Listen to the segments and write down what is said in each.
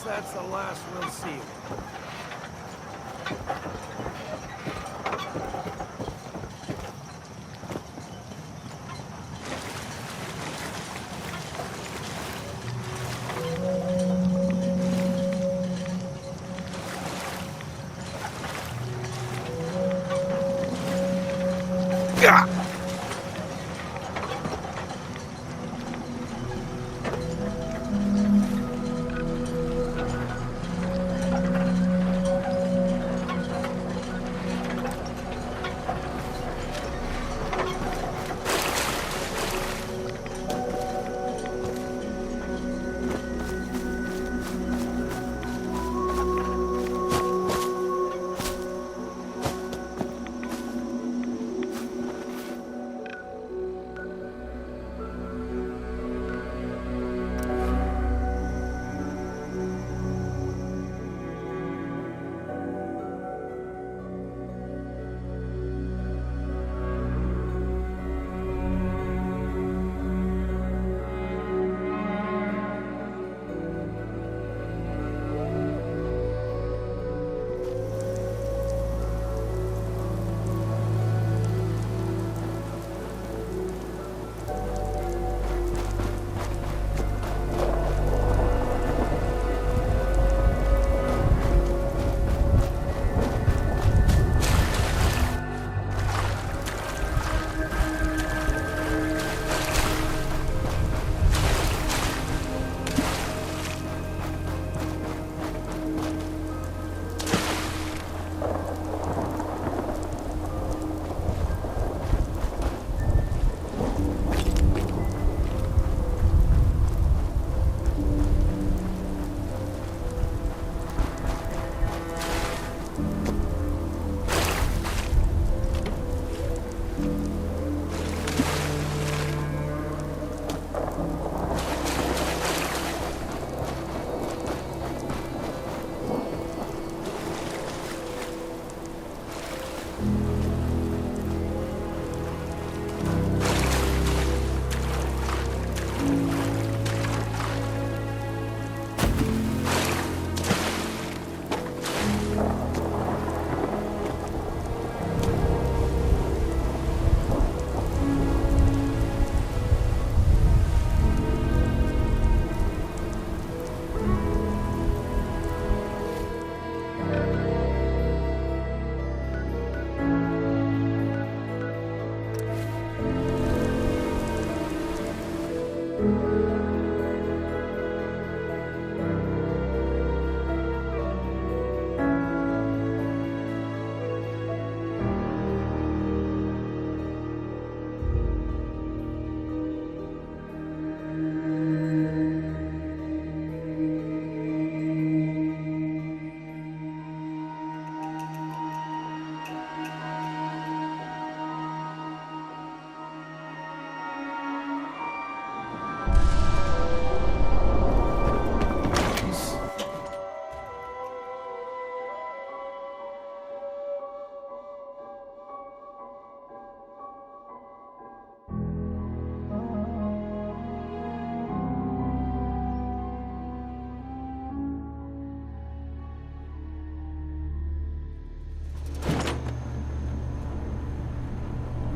guess that's the last we'll see. Gah!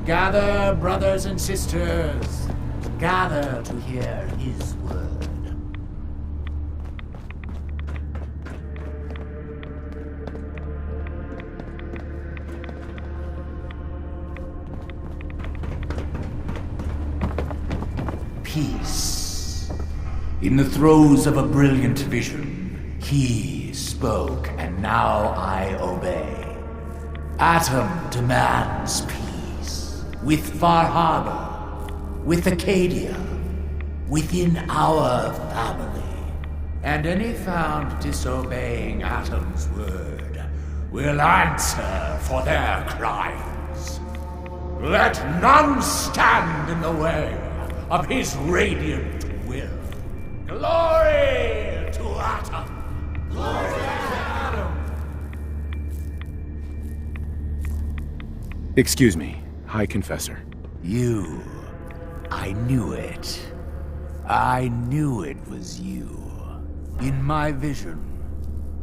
Gather, brothers and sisters, gather to hear his word. Peace. In the throes of a brilliant vision, he spoke, and now I obey. Atom demands peace. With Far Harbor, with Acadia, within our family. And any found disobeying Atom's word will answer for their crimes. Let none stand in the way of his radiant will. Glory to Atom! Glory to Atom! Excuse me, High Confessor. You. I knew it. I knew it was you. In my vision,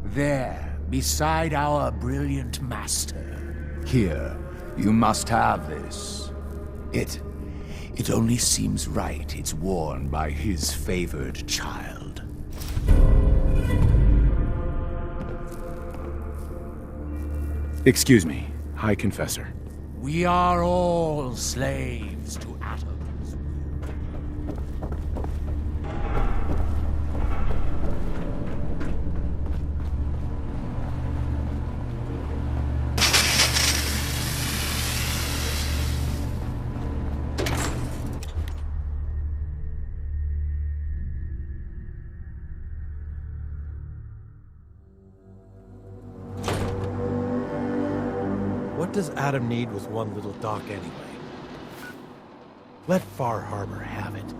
there, beside our brilliant master. Here, you must have this. It only seems right it's worn by his favored child. Excuse me, High Confessor. We are all slaves to atoms. What does Adam need with one little dock anyway? Let Far Harbor have it.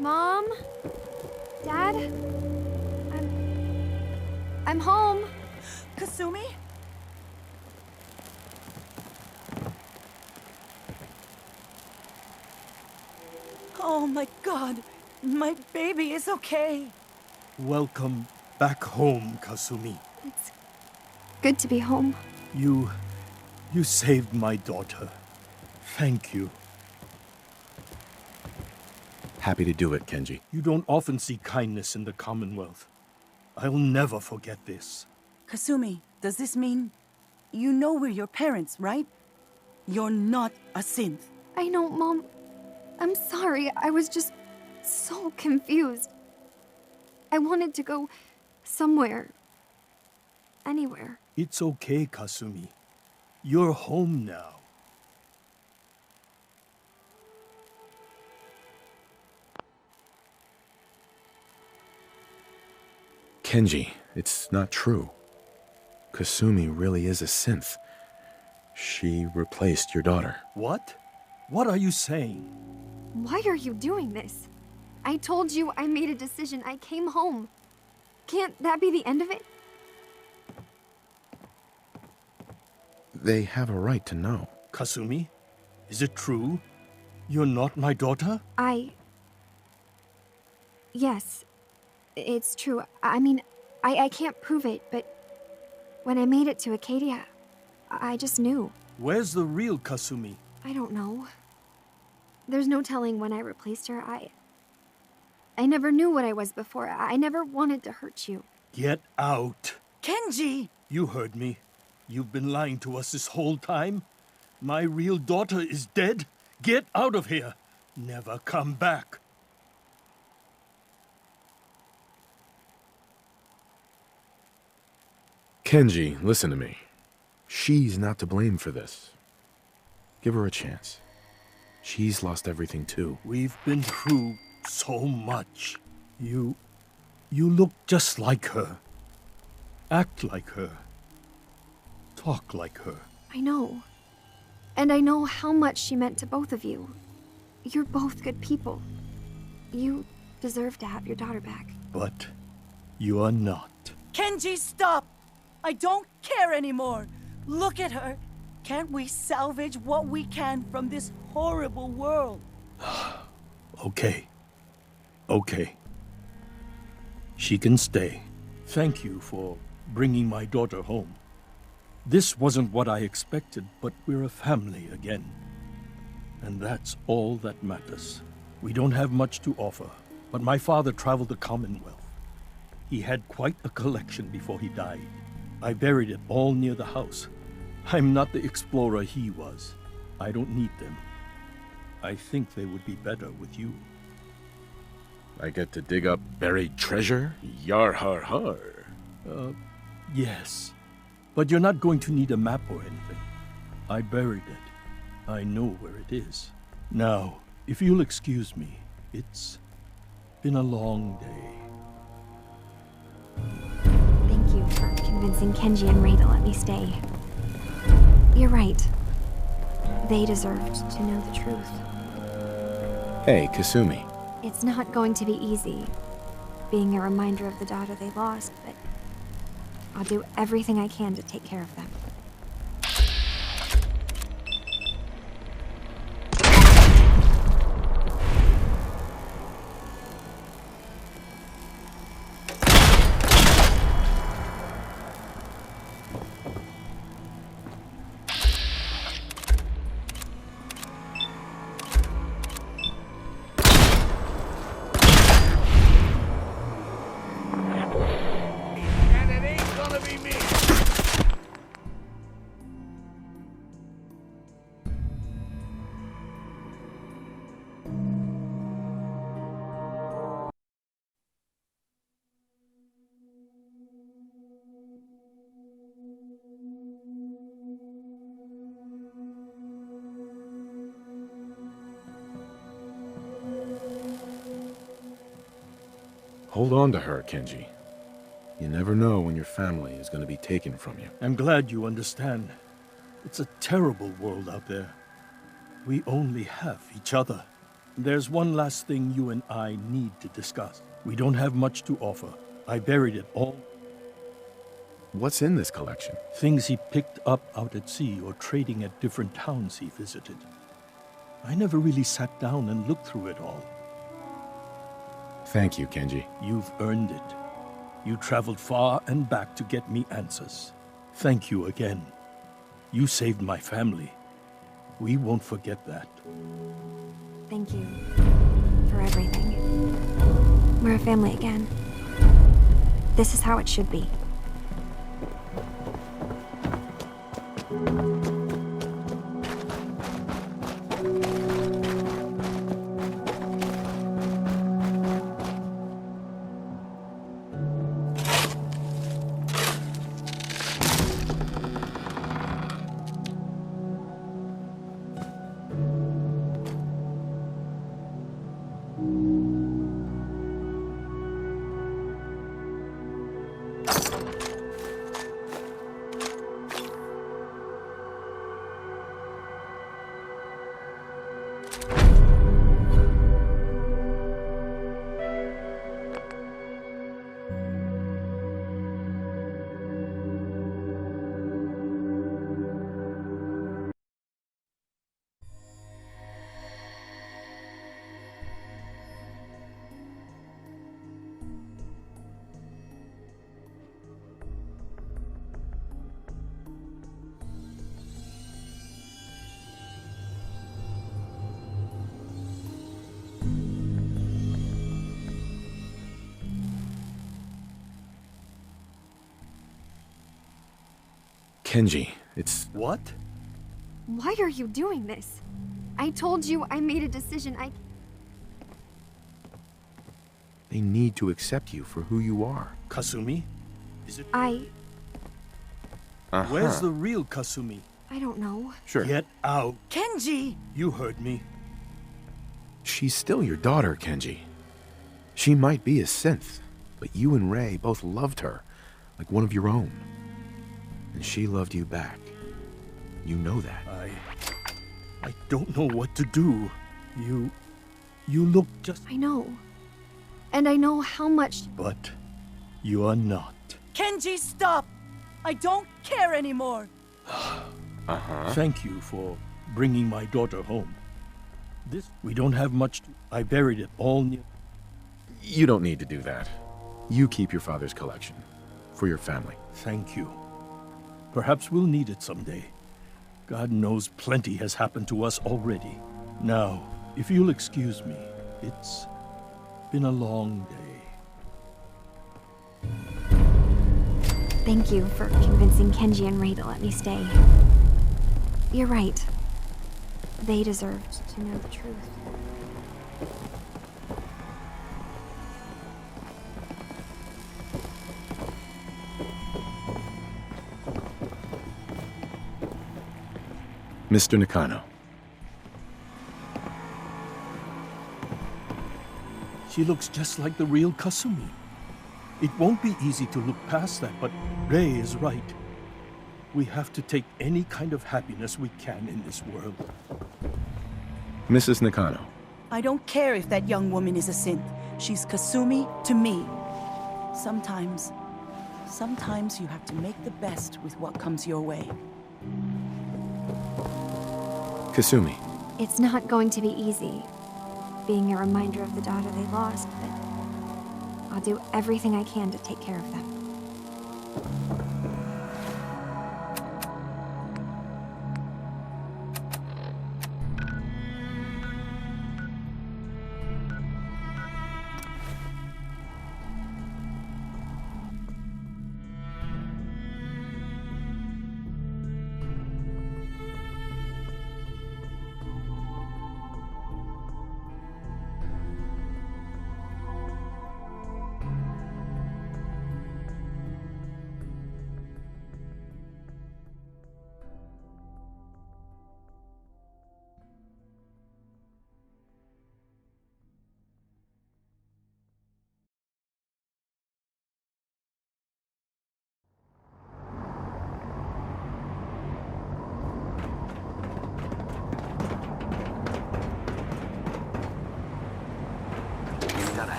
Mom? Dad? I'm home. Kasumi? Oh my god, my baby is okay. Welcome back home, Kasumi. It's good to be home. You saved my daughter. Thank you. Happy to do it, Kenji. You don't often see kindness in the Commonwealth. I'll never forget this. Kasumi, does this mean you know we're your parents, right? You're not a synth. I know, Mom. I'm sorry. I was just so confused. I wanted to go somewhere. Anywhere. It's okay, Kasumi. You're home now. Kenji, it's not true. Kasumi really is a synth. She replaced your daughter. What? What are you saying? Why are you doing this? I told you I made a decision. I came home. Can't that be the end of it? They have a right to know. Kasumi? Is it true? You're not my daughter? Yes. It's true. I mean, I can't prove it, but when I made it to Acadia, I just knew. Where's the real Kasumi? I don't know. There's no telling when I replaced her. I never knew what I was before. I never wanted to hurt you. Get out. Kenji! You heard me. You've been lying to us this whole time. My real daughter is dead. Get out of here. Never come back. Kenji, listen to me. She's not to blame for this. Give her a chance. She's lost everything too. We've been through so much. You look just like her. Act like her. Talk like her. I know. And I know how much she meant to both of you. You're both good people. You deserve to have your daughter back. But you are not. Kenji, stop! I don't care anymore. Look at her. Can't we salvage what we can from this horrible world? Okay. Okay. She can stay. Thank you for bringing my daughter home. This wasn't what I expected, but we're a family again. And that's all that matters. We don't have much to offer, but my father traveled the Commonwealth. He had quite a collection before he died. I buried it all near the house. I'm not the explorer he was. I don't need them. I think they would be better with you. I get to dig up buried treasure? Yar har har. Yes. But you're not going to need a map or anything. I buried it. I know where it is. Now, if you'll excuse me, it's been a long day. Thank you for convincing Kenji and Ray to let me stay. You're right. They deserved to know the truth. Hey, Kasumi. It's not going to be easy, being a reminder of the daughter they lost, but I'll do everything I can to take care of them. Hold on to her, Kenji. You never know when your family is going to be taken from you. I'm glad you understand. It's a terrible world out there. We only have each other. There's one last thing you and I need to discuss. We don't have much to offer. I buried it all. What's in this collection? Things he picked up out at sea or trading at different towns he visited. I never really sat down and looked through it all. Thank you, Kenji. You've earned it. You traveled far and back to get me answers. Thank you again. You saved my family. We won't forget that. Thank you for everything. We're a family again. This is how it should be. Kenji, it's... What? Why are you doing this? I told you I made a decision. They need to accept you for who you are. Kasumi? Is it... Where's the real Kasumi? I don't know. Sure. Get out. Kenji! You heard me. She's still your daughter, Kenji. She might be a synth, but you and Rei both loved her, like one of your own. And she loved you back. You know that. I don't know what to do. You look just... I know. And I know how much... But you are not. Kenji, stop! I don't care anymore! Thank you for bringing my daughter home. We don't have much to... I buried it all near... You don't need to do that. You keep your father's collection. For your family. Thank you. Perhaps we'll need it someday. God knows plenty has happened to us already. Now, if you'll excuse me, it's been a long day. Thank you for convincing Kenji and Rei to let me stay. You're right. They deserved to know the truth. Mr. Nakano. She looks just like the real Kasumi. It won't be easy to look past that, but Rei is right. We have to take any kind of happiness we can in this world. Mrs. Nakano. I don't care if that young woman is a synth. She's Kasumi to me. Sometimes you have to make the best with what comes your way. Kasumi. It's not going to be easy, being a reminder of the daughter they lost, but I'll do everything I can to take care of them.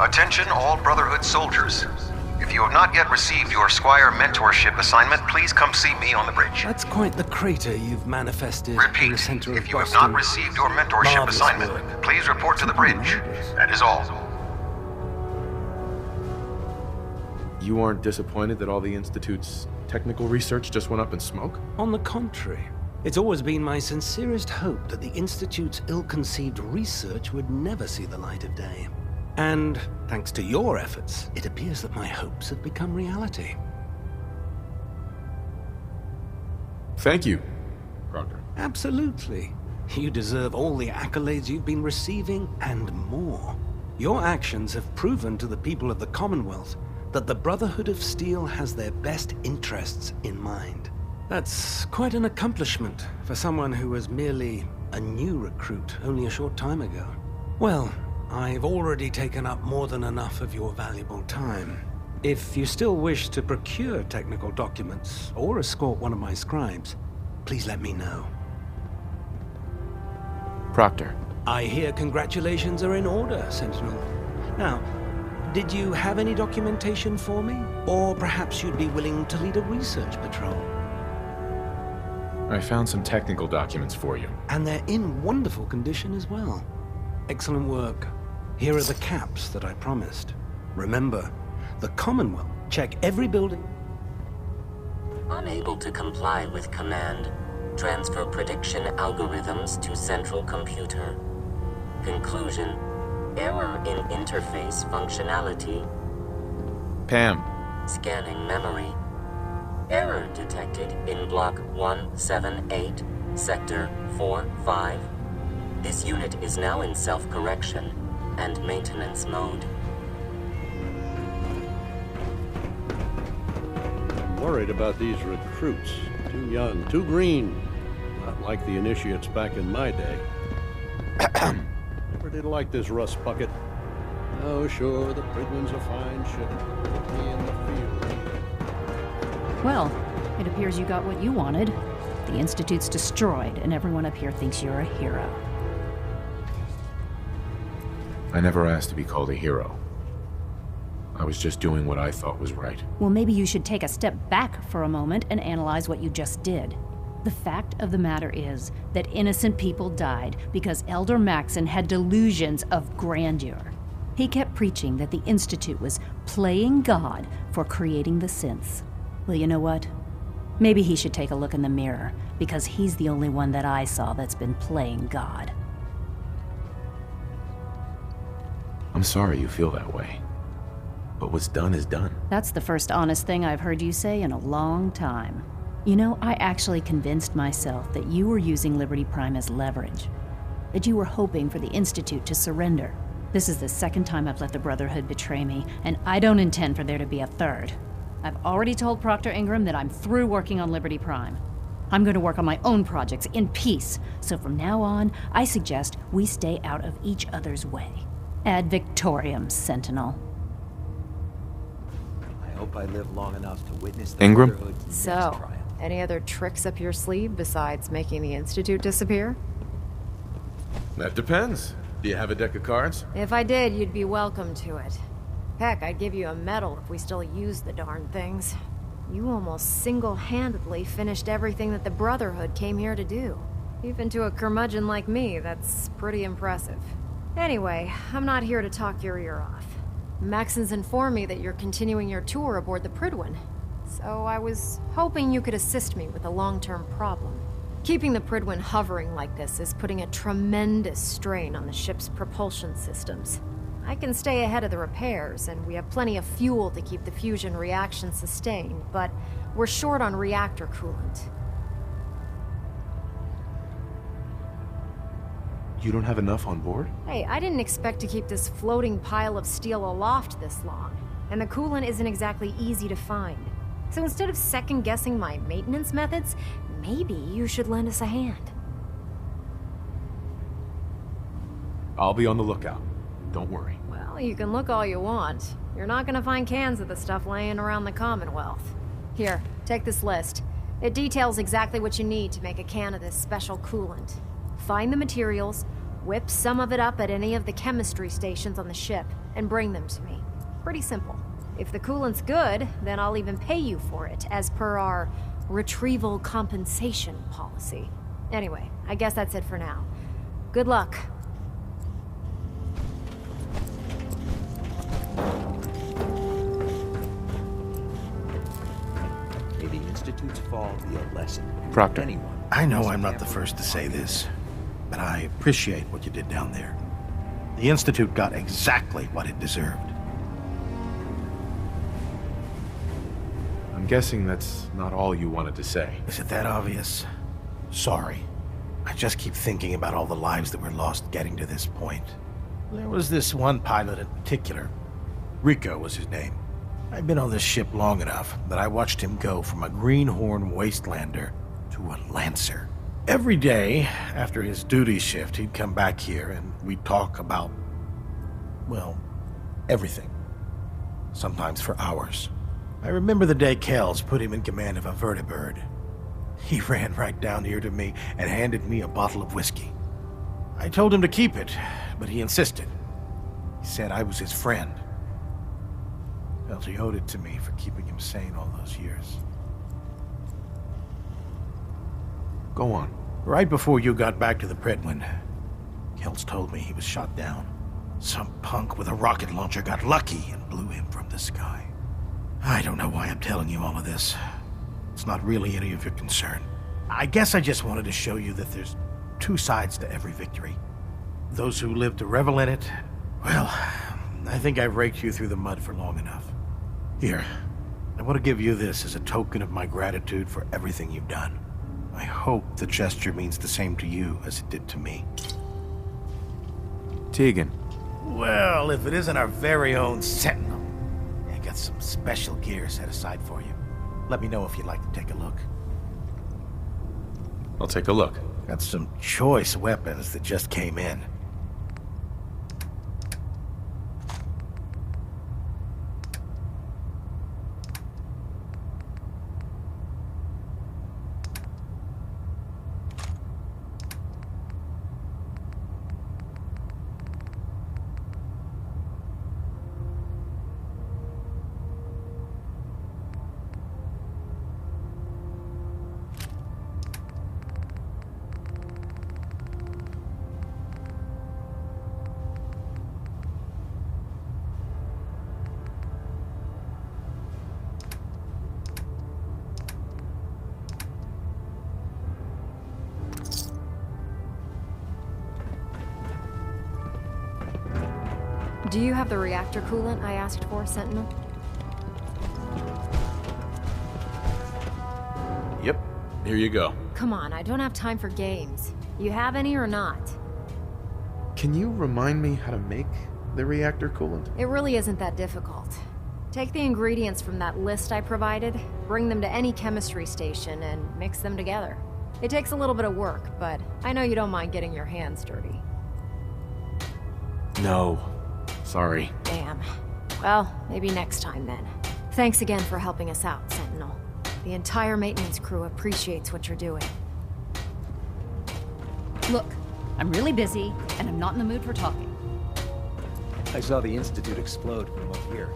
Attention all Brotherhood soldiers. If you have not yet received your Squire mentorship assignment, please come see me on the bridge. That's quite the crater you've manifested in the Repeat, center of if you have Boston. not received your mentorship Marvelous assignment, work. please report to the bridge. That is all. You aren't disappointed that all the Institute's technical research just went up in smoke? On the contrary, it's always been my sincerest hope that the Institute's ill-conceived research would never see the light of day. And, thanks to your efforts, it appears that my hopes have become reality. Thank you, Proctor. Absolutely. You deserve all the accolades you've been receiving, and more. Your actions have proven to the people of the Commonwealth that the Brotherhood of Steel has their best interests in mind. That's quite an accomplishment for someone who was merely a new recruit only a short time ago. Well, I've already taken up more than enough of your valuable time. If you still wish to procure technical documents or escort one of my scribes, please let me know. Proctor. I hear congratulations are in order, Sentinel. Now, Did you have any documentation for me? Or perhaps you'd be willing to lead a research patrol? I found some technical documents for you. And they're in wonderful condition as well. Excellent work. Here are the caps that I promised. Remember, the Commonwealth check every building. Unable to comply with command. Transfer prediction algorithms to central computer. Conclusion: error in interface functionality. Pam. Scanning memory. Error detected in Block 178, Sector 45. This unit is now in self-correction and maintenance mode. I'm worried about these recruits. Too young, too green. Not like the initiates back in my day. Never did like this rust bucket. Oh, sure, the Pridwin's a fine ship. Put me in the field. Well, it appears you got what you wanted. The Institute's destroyed, and everyone up here thinks you're a hero. I never asked to be called a hero. I was just doing what I thought was right. Well, maybe you should take a step back for a moment and analyze what you just did. The fact of the matter is that innocent people died because Elder Maxon had delusions of grandeur. He kept preaching that the Institute was playing God for creating the synths. Well, you know what? Maybe he should take a look in the mirror, because he's the only one that I saw that's been playing God. I'm sorry you feel that way. But what's done is done. That's the first honest thing I've heard you say in a long time. You know, I actually convinced myself that you were using Liberty Prime as leverage. That you were hoping for the Institute to surrender. This is the second time I've let the Brotherhood betray me, and I don't intend for there to be a third. I've already told Proctor Ingram that I'm through working on Liberty Prime. I'm going to work on my own projects in peace, so from now on, I suggest we stay out of each other's way. Ad Victoriam, Sentinel. I hope I live long enough to witness the Ingram? Brotherhood's next So, triumph. any other tricks up your sleeve besides making the Institute disappear? That depends. Do you have a deck of cards? If I did, you'd be welcome to it. Heck, I'd give you a medal if we still used the darn things. You almost single-handedly finished everything that the Brotherhood came here to do. Even to a curmudgeon like me, that's pretty impressive. Anyway, I'm not here to talk your ear off. Maxon's informed me that you're continuing your tour aboard the Pridwin. So I was hoping you could assist me with a long-term problem. Keeping the Pridwin hovering like this is putting a tremendous strain on the ship's propulsion systems. I can stay ahead of the repairs, and we have plenty of fuel to keep the fusion reaction sustained, but we're short on reactor coolant. You don't have enough on board? Hey, I didn't expect to keep this floating pile of steel aloft this long, and the coolant isn't exactly easy to find. So instead of second-guessing my maintenance methods, maybe you should lend us a hand. I'll be on the lookout. Don't worry. Well, you can look all you want. You're not gonna find cans of the stuff laying around the Commonwealth. Here, take this list. It details exactly what you need to make a can of this special coolant. Find the materials, whip some of it up at any of the chemistry stations on the ship, and bring them to me. Pretty simple. If the coolant's good, then I'll even pay you for it, as per our retrieval compensation policy. Anyway, I guess that's it for now. Good luck. May the Institute's fall be a lesson. Proctor. Anyone. I know I'm not the first to say this, but I appreciate what you did down there. The Institute got exactly what it deserved. I'm guessing that's not all you wanted to say. Is it that obvious? Sorry. I just keep thinking about all the lives that were lost getting to this point. There was this one pilot in particular. Rico was his name. I'd been on this ship long enough that I watched him go from a greenhorn wastelander to a lancer. Every day, after his duty shift, he'd come back here and we'd talk about, well, everything. Sometimes for hours. I remember the day Kells put him in command of a vertibird. He ran right down here to me and handed me a bottle of whiskey. I told him to keep it, but he insisted. He said I was his friend. Felt he owed it to me for keeping him sane all those years. Go on. Right before you got back to the Predwin, Kells told me he was shot down. Some punk with a rocket launcher got lucky and blew him from the sky. I don't know why I'm telling you all of this. It's not really any of your concern. I guess I just wanted to show you that there's two sides to every victory. Those who live to revel in it, well, I think I've raked you through the mud for long enough. Here, I want to give you this as a token of my gratitude for everything you've done. I hope the gesture means the same to you as it did to me. Tegan. Well, if it isn't our very own Sentinel, I got some special gear set aside for you. Let me know if you'd like to take a look. I'll take a look. Got some choice weapons that just came in. Do you have the reactor coolant I asked for, Sentinel? Yep. Here you go. Come on, I don't have time for games. You have any or not? Can you remind me how to make the reactor coolant? It really isn't that difficult. Take the ingredients from that list I provided, bring them to any chemistry station, and mix them together. It takes a little bit of work, but I know you don't mind getting your hands dirty. No. Sorry. Damn. Well, maybe next time then. Thanks again for helping us out, Sentinel. The entire maintenance crew appreciates what you're doing. Look, I'm really busy, and I'm not in the mood for talking. I saw the Institute explode from up here.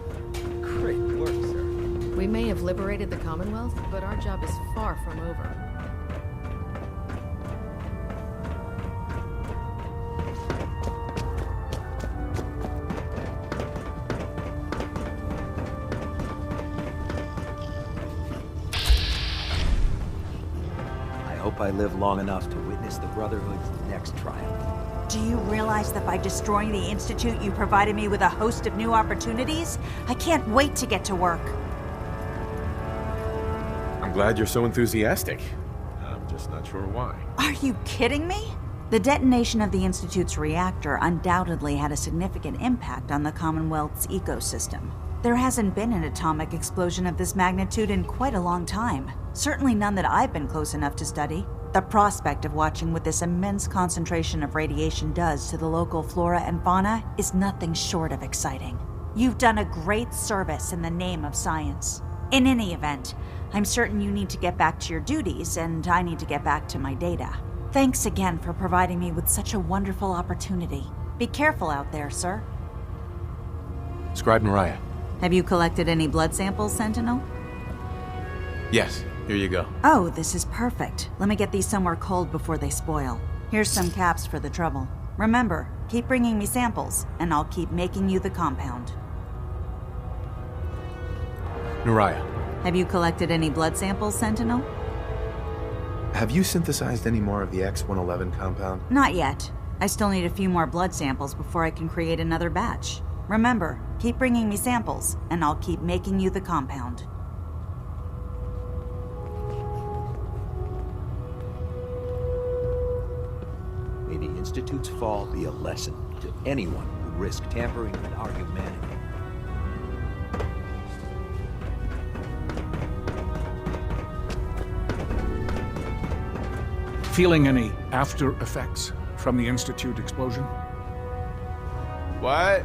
Great work, sir. We may have liberated the Commonwealth, but our job is far from over. I hope I live long enough to witness the Brotherhood's next triumph. Do you realize that by destroying the Institute, you provided me with a host of new opportunities? I can't wait to get to work. I'm glad you're so enthusiastic. I'm just not sure why. Are you kidding me? The detonation of the Institute's reactor undoubtedly had a significant impact on the Commonwealth's ecosystem. There hasn't been an atomic explosion of this magnitude in quite a long time. Certainly none that I've been close enough to study. The prospect of watching what this immense concentration of radiation does to the local flora and fauna is nothing short of exciting. You've done a great service in the name of science. In any event, I'm certain you need to get back to your duties, and I need to get back to my data. Thanks again for providing me with such a wonderful opportunity. Be careful out there, sir. Scribe Mariah. Have you collected any blood samples, Sentinel? Yes, here you go. Oh, this is perfect. Let me get these somewhere cold before they spoil. Here's some caps for the trouble. Remember, keep bringing me samples, and I'll keep making you the compound. Mariah. Have you collected any blood samples, Sentinel? Have you synthesized any more of the X-111 compound? Not yet. I still need a few more blood samples before I can create another batch. Remember, keep bringing me samples, and I'll keep making you the compound. May the Institute's fall be a lesson to anyone who risks tampering with our humanity. Feeling any after effects from the Institute explosion? What?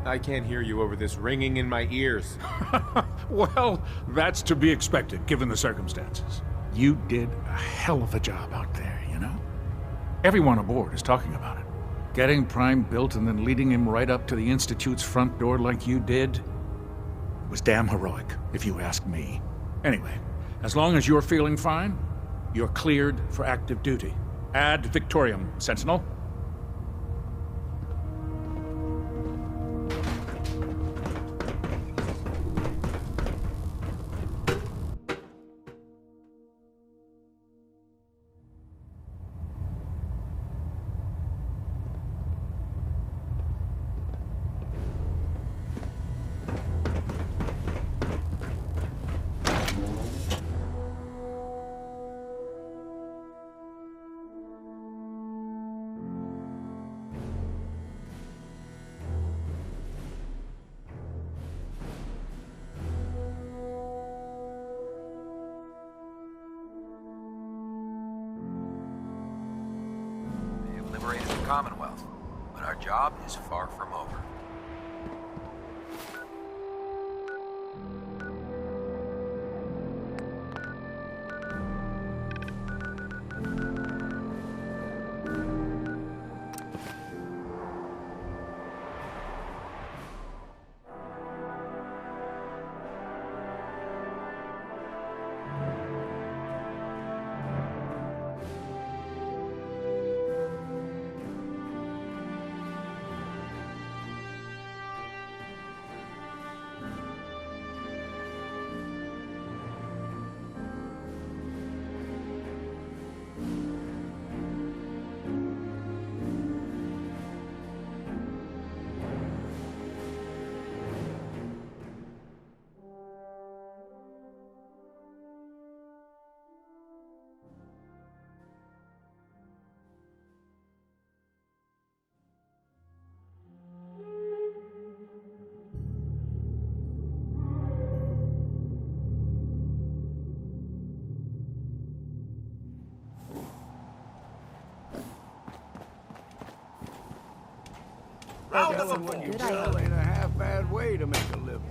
I can't hear you over this ringing in my ears. Well, that's to be expected, given the circumstances. You did a hell of a job out there, you know? Everyone aboard is talking about it. Getting Prime built and then leading him right up to the Institute's front door like you did. It was damn heroic, if you ask me. Anyway, as long as you're feeling fine, you're cleared for active duty. Ad Victoriam, Sentinel. Liberated the Commonwealth, but our job is far from over. Telling what you sell ain't a half-bad way to make a living.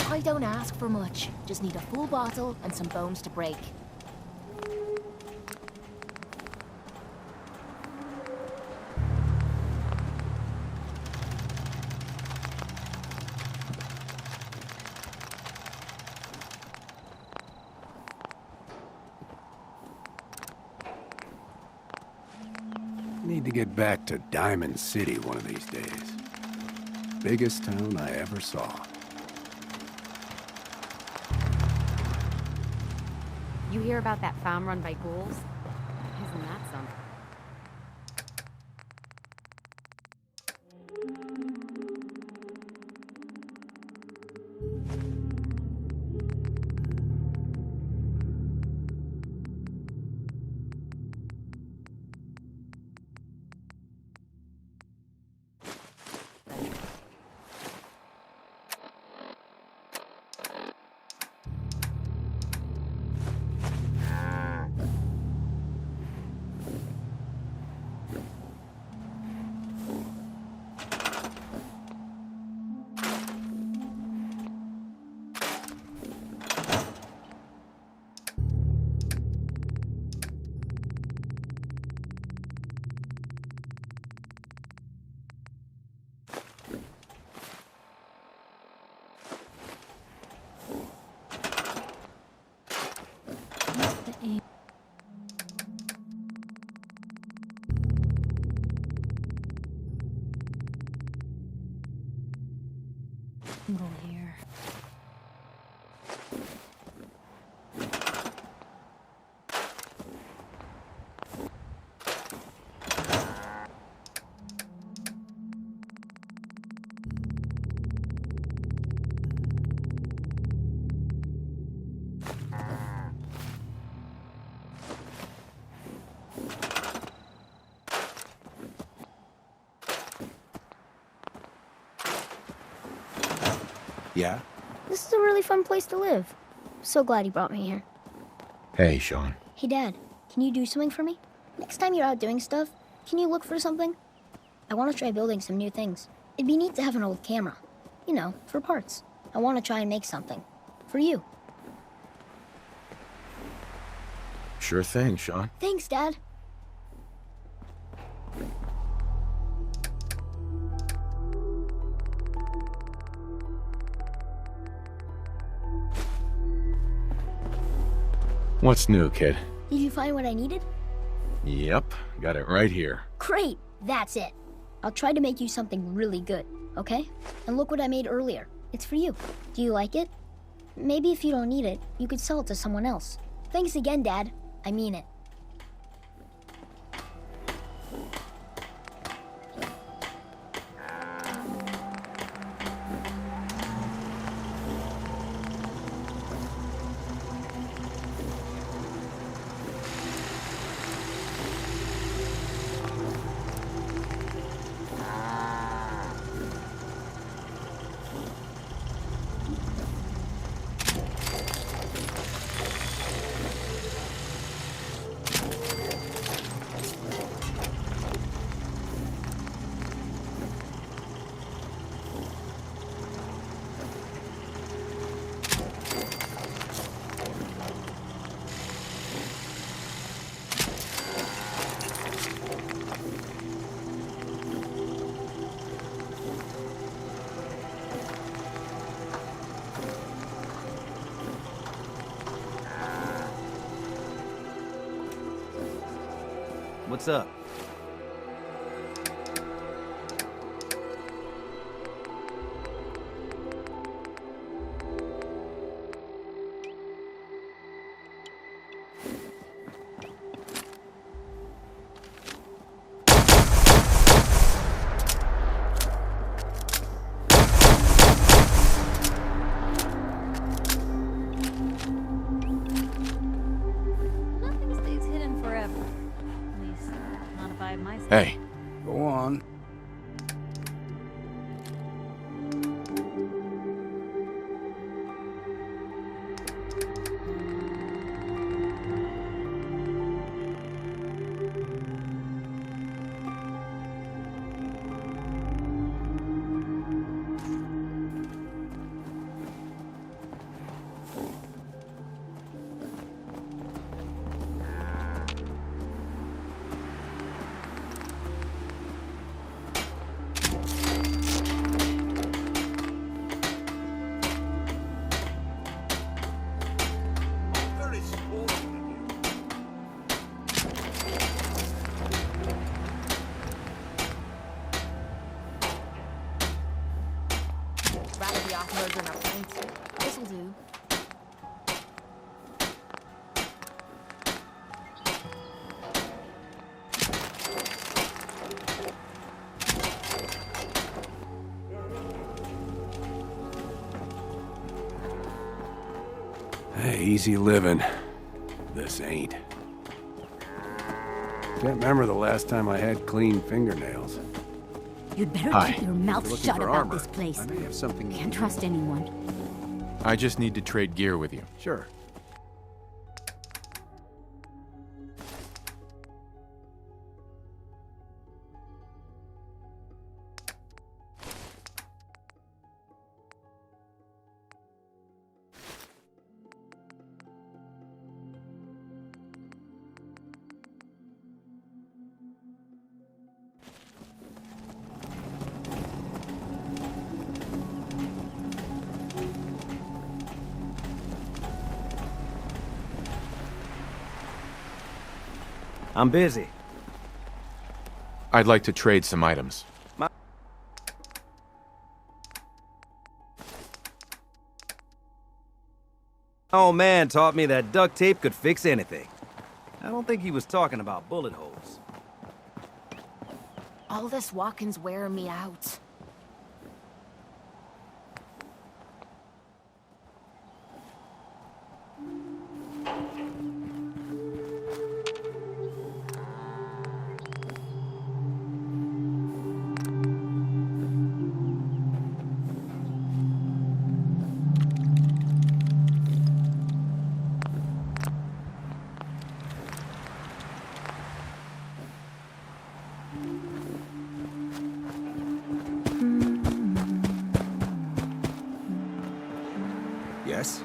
I don't ask for much. Just need a full bottle and some bones to break. Need to get back to Diamond City one of these days. Biggest town I ever saw. You hear about that farm run by ghouls? Isn't that something? Here. Yeah? This is a really fun place to live. So glad you brought me here. Hey, Sean. Hey, Dad, can you do something for me? Next time you're out doing stuff, can you look for something? I want to try building some new things. It'd be neat to have an old camera. You know, for parts. I want to try and make something. For you. Sure thing, Sean. Thanks, Dad. What's new, kid? Did you find what I needed? Yep, got it right here. Great! That's it. I'll try to make you something really good, okay? And look what I made earlier. It's for you. Do you like it? Maybe if you don't need it, you could sell it to someone else. Thanks again, Dad. I mean it. What's up? Nothing stays hidden forever. At least, not if I have my say. Hey. Go on. Rather be off-road than up points. This'll do. Hey, easy living. This ain't. Can't remember the last time I had clean fingernails. You'd better Hi. keep your mouth If you're looking shut for about armor, this place. I may have something. Can't trust anyone. I just need to trade gear with you. Sure. I'm busy. I'd like to trade some items. Oh man taught me that duct tape could fix anything. I don't think he was talking about bullet holes. All this walking's wearing me out. Yes?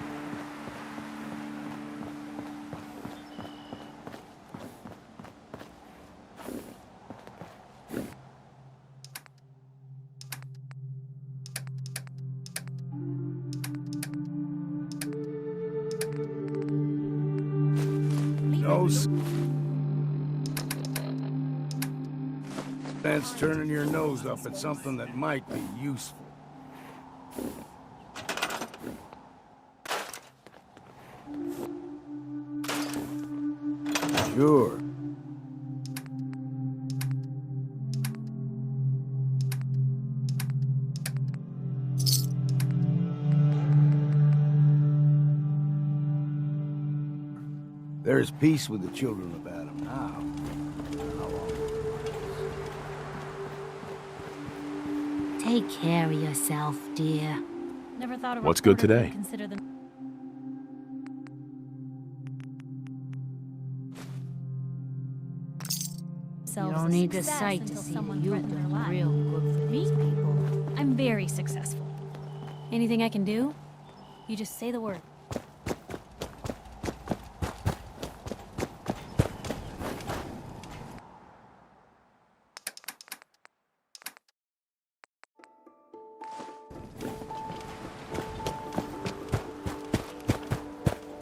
No sense turning your nose up at something that might be useful. Sure. There's peace with the children of Adam now. Take care of yourself, dear. Never thought of What's good today? Consider them. You don't need a sight to see that you've done real good for these people. I'm very successful. Anything I can do? You just say the word.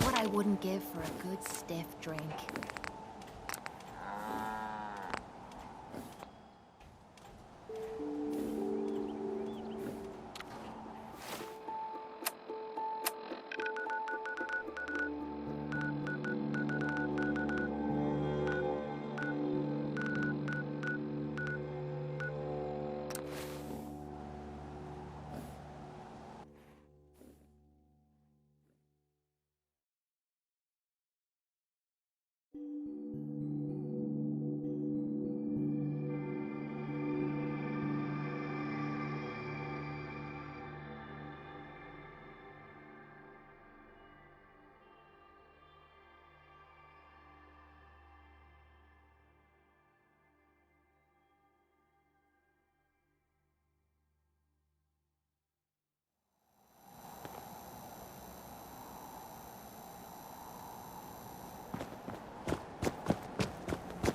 What I wouldn't give for a good stiff drink.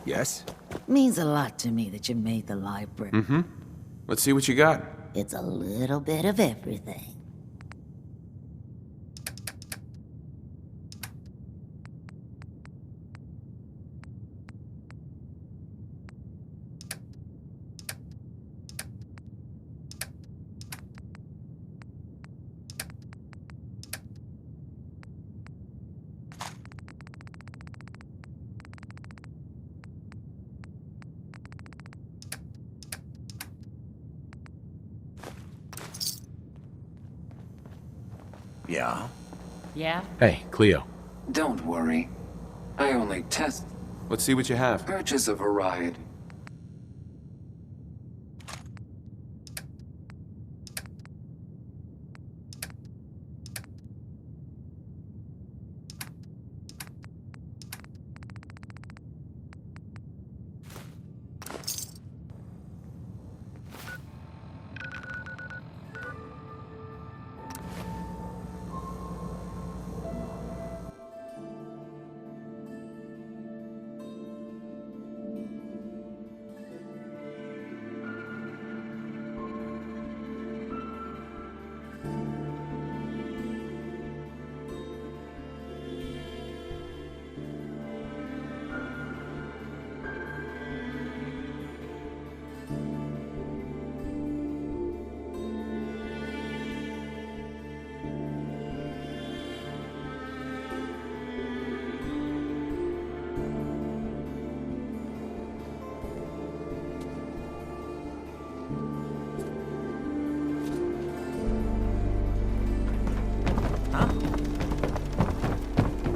Yes? Means a lot to me that you made the library. Mm-hmm. Let's see what you got. It's a little bit of everything. Yeah? Yeah? Hey, Cleo. Don't worry. I only test. Let's see what you have. Purchase a variety.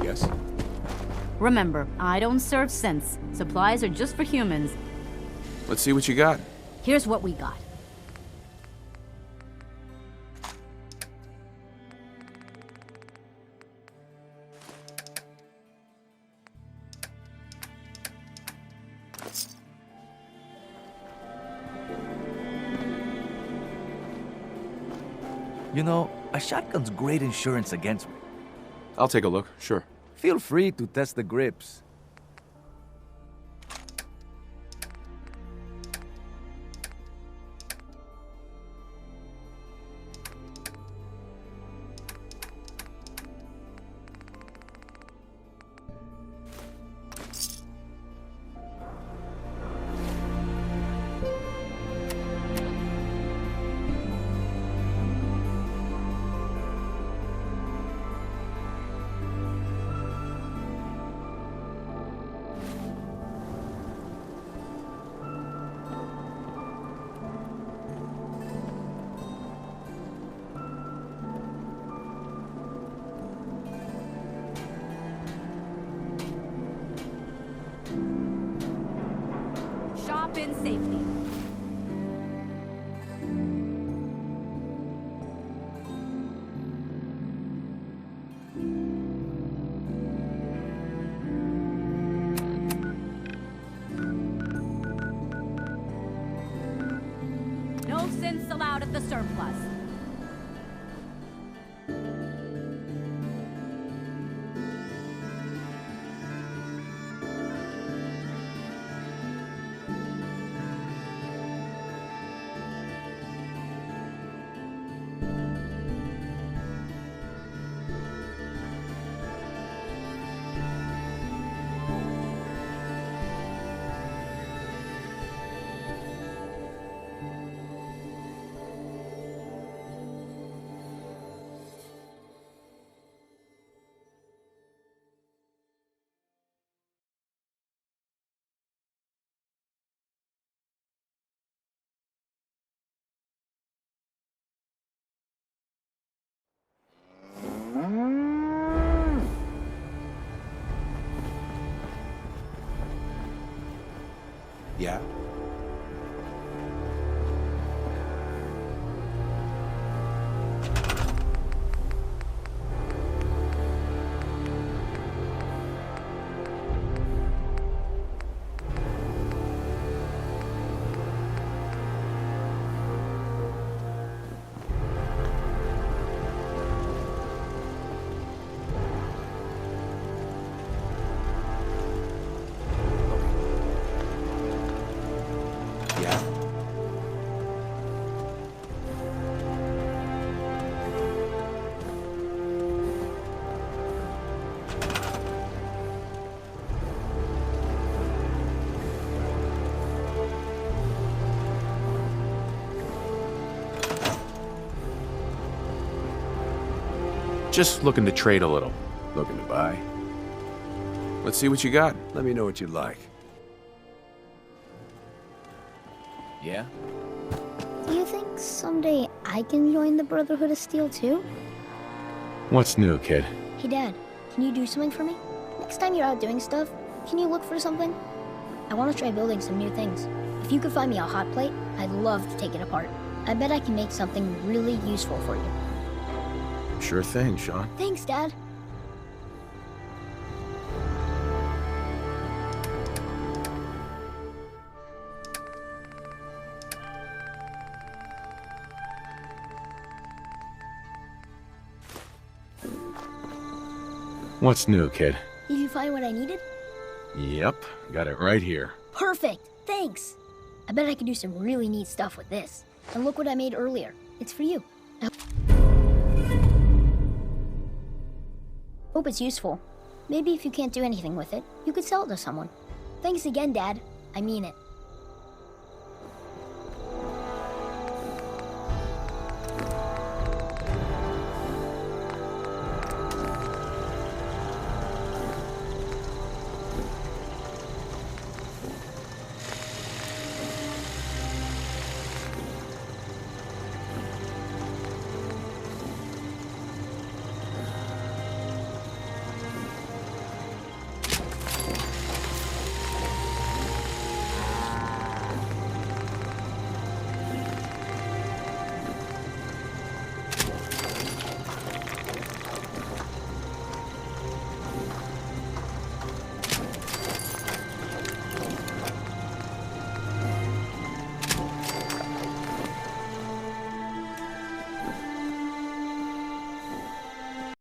Yes? Remember, I don't serve synths. Supplies are just for humans. Let's see what you got. Here's what we got. You know, a shotgun's great insurance against me. I'll take a look, sure. Feel free to test the grips. Shop in safety. No synths allowed at the surplus. Yeah? Just looking to trade a little. Looking to buy? Let's see what you got. Let me know what you like. Yeah? Do you think someday I can join the Brotherhood of Steel too? What's new, kid? Hey Dad, can you do something for me? Next time you're out doing stuff, can you look for something? I want to try building some new things. If you could find me a hot plate, I'd love to take it apart. I bet I can make something really useful for you. Sure thing, Sean. Thanks, Dad. What's new, kid? Did you find what I needed? Yep, got it right here. Perfect! Thanks! I bet I could do some really neat stuff with this. And look what I made earlier. It's for you. Hope it's useful. Maybe if you can't do anything with it, you could sell it to someone. Thanks again, Dad. I mean it.